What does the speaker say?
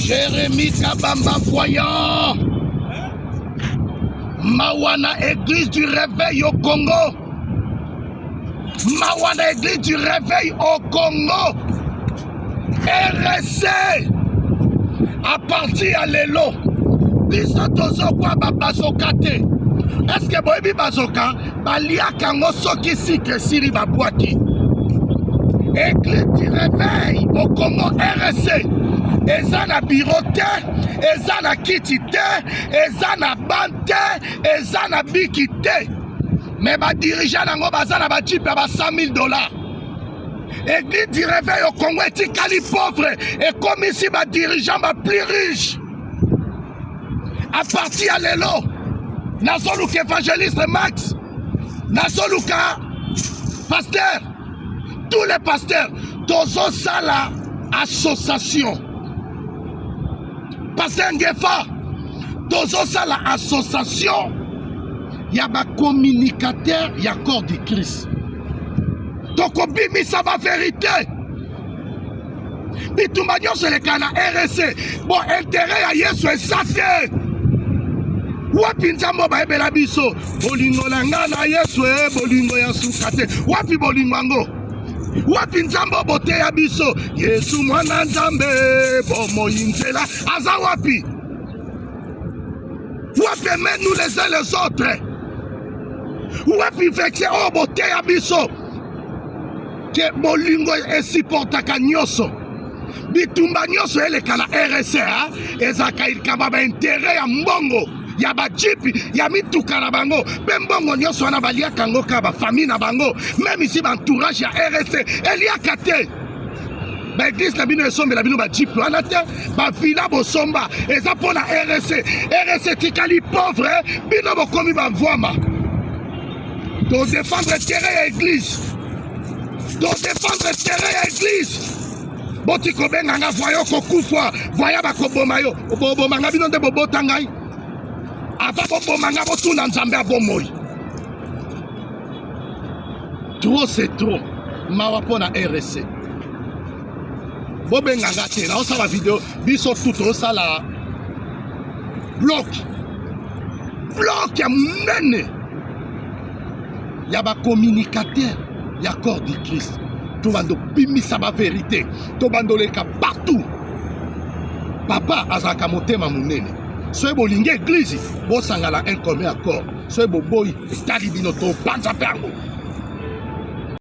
Jérémie Kabamba voyant Mawana église du réveil au Congo. Mawana église du réveil au Congo. RSC à partir à l'élo. Biso tozokwa babazoka te. Est-ce que boyebi bazoka balia kango soki sikre siri babwaki. Église du réveil au Congo RSC. Eza na bureau te, eza na kiti te, eza na ban te, eza na biki te. Mais ba dirigeant nango baza na ba jeep ya ba $100,000. Église du réveil au Congo etikali pauvre et comme ici ba dirigeant ba plus riche. À partir à l'élo, nazoluka évangéliste Max, nazoluka pasteur, tous les pasteurs, tozo sala association. Pasteur Ngefa, tozo sala association, ya ba communicateur, ya corps du Christ. Toko bimi sa va vérité. Bitumba nyonso leka na RSC, bon intérêt ya Yesu esate. Wapi nzambo baebela biso bolingo na nga na Yesu bolingo ya suka te. Wapi bolingo yango? Wapi nzambo bote ya biso Yesu mwana nzambe bomoi nzela aza wapi? Wapi aimez-nous les uns les autres? Wapi vexé o bote ya biso ke bolingo esiportaka nyonso? Bitumba nyonso eleka na RSC ezaka ilikaba ba intérêt ya mbongo ya ba jipi ya mituka na bango bembongo nyonso wana baliaka yango ka ba famille na bango même ici ba entourage ya RSC eliaka te. Ba église na bino esombela bino ba jipi wana te, ba villa bosomba eza mpona RSC tikali pauvre bino bokomi bavwama. To défendre terrain ya église, to défendre terrain ya église. Boti kobenga nga voyo kokufa voya bakoboma yo oboma nga bino nde bobota ngai. Ava boboma nga botuna nzambe abomoi. Trop c'est trop. Mawa pona RSC. Bobenga nga te na osala video biso tout osala bloc ya munene ya ba communicateur ya corps du Christ. Tout bando bimisa ba vérité, to bando leka partout. Papa azaka motema munene. Soy bolinge église, bo sangala un commun accord. Soy boboy, etali bino to panza pango.